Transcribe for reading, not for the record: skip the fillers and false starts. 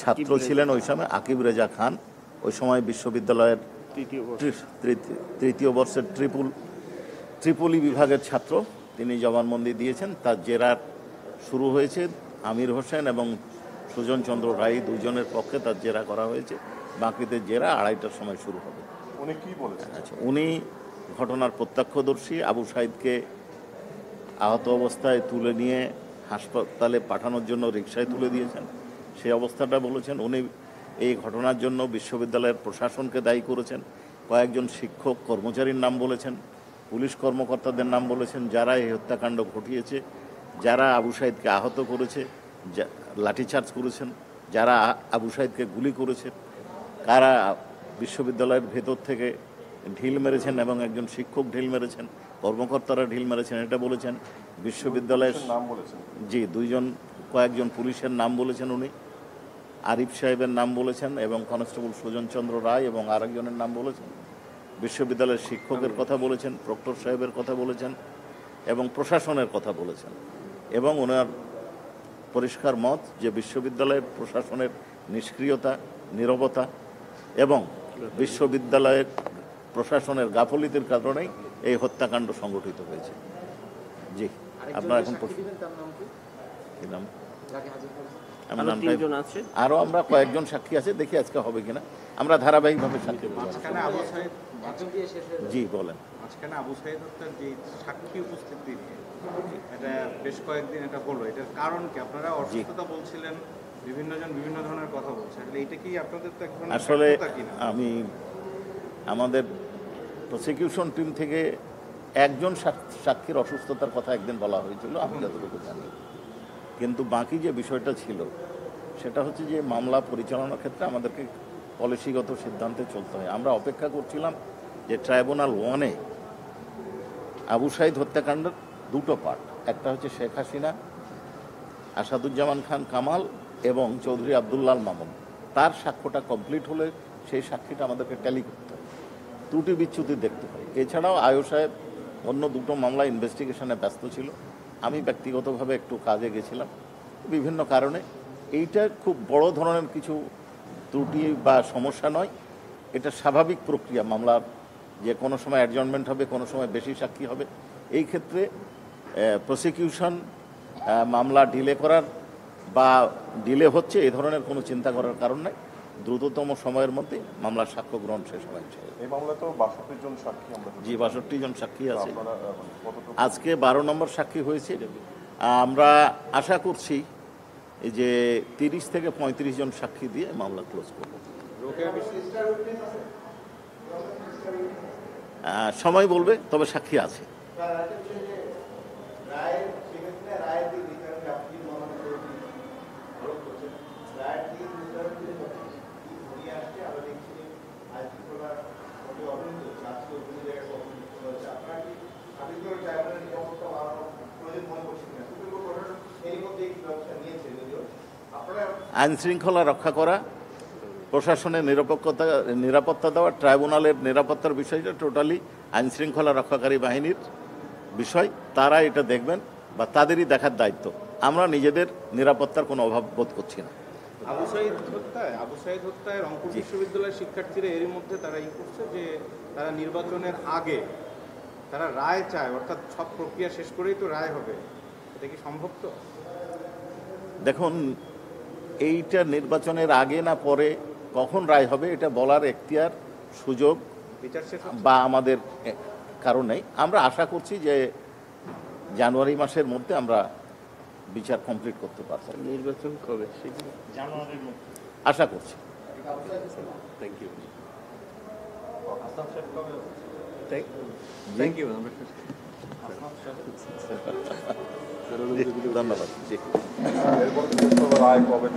ছাত্র ছিলেন ওই সময় আকিব রেজা খান, ওই সময় বিশ্ববিদ্যালয়ের তৃতীয় বর্ষের ট্রিপলি বিভাগের ছাত্র। তিনি জবানবন্দি দিয়েছেন। তার জেরার শুরু হয়েছে। আমির হোসেন এবং সুজন চন্দ্র রায় দুজনের পক্ষে তার জেরা করা হয়েছে। বাকিদের জেরা 2:30টার সময় শুরু হবে। উনি কি বলেছেন? আচ্ছা, উনি ঘটনার প্রত্যক্ষদর্শী। আবু সাঈদকে আহত অবস্থায় তুলে নিয়ে হাসপাতালে পাঠানোর জন্য রিকশায় তুলে দিয়েছেন, সেই অবস্থাটা বলেছেন। উনি এই ঘটনার জন্য বিশ্ববিদ্যালয়ের প্রশাসনকে দায়ী করেছেন। কয়েকজন শিক্ষক কর্মচারীর নাম বলেছেন, পুলিশ কর্মকর্তাদের নাম বলেছেন, যারা এই হত্যাকাণ্ড ঘটিয়েছে, যারা আবু সাঈদকে আহত করেছে, লাঠিচার্জ করেছেন, যারা আবু সাঈদকে গুলি করেছে, কারা বিশ্ববিদ্যালয়ের ভেতর থেকে ঢিল মেরেছেন এবং একজন শিক্ষক ঢিল মেরেছেন, কর্মকর্তারা ঢিল মেরেছেন, এটা বলেছেন। বিশ্ববিদ্যালয়ের নাম বলেছেন? জি, কয়েকজন পুলিশের নাম বলেছেন উনি। আরিফ সাহেবের নাম বলেছেন এবং কনস্টেবল সুজন চন্দ্র রায় এবং আরেকজনের নাম বলেছেন। বিশ্ববিদ্যালয়ের শিক্ষকের কথা বলেছেন, প্রক্টর সাহেবের কথা বলেছেন এবং প্রশাসনের কথা বলেছেন। এবং ওনার পরিষ্কার মত যে বিশ্ববিদ্যালয়ের প্রশাসনের নিষ্ক্রিয়তা, নীরবতা এবং বিশ্ববিদ্যালয়ের প্রশাসনের গাফিলতির কারণেই এই হত্যাকাণ্ড সংগঠিত হয়েছে। জি, আপনারা এখন কি নাম? আরো আমরা কয়েকজন সাক্ষী আছে, দেখি আজকে হবে কিনা। আমরা ধারাবাহিকভাবে সাক্ষী। জি বলেন। আবু সাঈদ হত্যার যে সাক্ষী উপস্থিতি এটা বেশ কয়েকদিন এটা বললো, এটার কারণ কি? আপনারা অসুস্থতা বলছিলেন, বিভিন্ন জন বিভিন্ন ধরনের কথা বলছে, এটা কি আপনাদের তো এখন আসলে আমি আমাদের প্রসিকিউশন টিম থেকে একজন সাক্ষীর অসুস্থতার কথা একদিন বলা হয়েছিল, আমি যতটুকু জানি। কিন্তু বাকি যে বিষয়টা ছিল সেটা হচ্ছে যে মামলা পরিচালনার ক্ষেত্রে আমাদেরকে পলিসিগত সিদ্ধান্তে চলতে হয়। আমরা অপেক্ষা করছিলাম যে ট্রাইব্যুনাল 1-এ আবু সাঈদ হত্যাকাণ্ডের দুটো পার্ট, একটা হচ্ছে শেখ হাসিনা, আসাদুজ্জামান খান কামাল এবং চৌধুরী আবদুল্লাল মামুন, তার সাক্ষ্যটা কমপ্লিট হলে সেই সাক্ষীটা আমাদেরকে ট্যালি করতে হয়, ত্রুটি বিচ্যুতি দেখতে হয়। এছাড়াও আয়ো সাহেব অন্য দুটো মামলা ইনভেস্টিগেশনে ব্যস্ত ছিল, আমি ব্যক্তিগতভাবে একটু কাজে গেছিলাম বিভিন্ন কারণে। এইটা খুব বড় ধরনের কিছু ত্রুটি বা সমস্যা নয়, এটা স্বাভাবিক প্রক্রিয়া মামলার, যে কোনো সময় অ্যাডজর্নমেন্ট হবে, কোনো সময় বেশি সাক্ষী হবে। এই ক্ষেত্রে প্রসিকিউশন মামলা ডিলে করার বা ডিলে হচ্ছে এই ধরনের কোনো চিন্তা করার কারণ নাই। দ্রুততম সময়ের মধ্যে মামলার সাক্ষ্য গ্রহণ শেষ হয়েছে। এই মামলায় তো 62 জন সাক্ষী আমরা। জি, 62 জন সাক্ষী আছে। আজকে 12 নম্বর সাক্ষী হয়েছে। আমরা আশা করছি যে 30 থেকে 35 জন সাক্ষী দিয়ে মামলা ক্লোজ করব। সময় বলবে, তবে সাক্ষী আছে। আইন শৃঙ্খলা রক্ষা করা, প্রশাসনের নিরাপত্তা দেওয়া, ট্রাইব্যুনালের নিরাপত্তার বিষয়টা টোটালি আইন শৃঙ্খলা রক্ষাকারী বাহিনীর বিষয়। তারা এটা দেখবেন বা তাদেরই দেখার দায়িত্ব। আমরা নিজেদের নিরাপত্তার কোনো অভাব বোধ করছি না। আবু সাঈদ হত্যায় রংপুর বিশ্ববিদ্যালয়ের শিক্ষার্থীরা এরই মধ্যে তারা করছে যে তারা নির্বাচনের আগে তারা রায় চায়, অর্থাৎ সব প্রক্রিয়া শেষ করেই তো রায় হবে। এটা কি সম্ভব? তো দেখুন, এইটা নির্বাচনের আগে না পরে কখন রায় হবে এটা বলার এখতিয়ার, সুযোগ বা আমাদের কারণেই। আমরা আশা করছি যে জানুয়ারি মাসের মধ্যে আমরা বিচার কমপ্লিট করতে পারবো। নির্বাচন কবে? জানুয়ারির মধ্যে আশা করছি। Thank you. ধন্যবাদ। রায় কবে?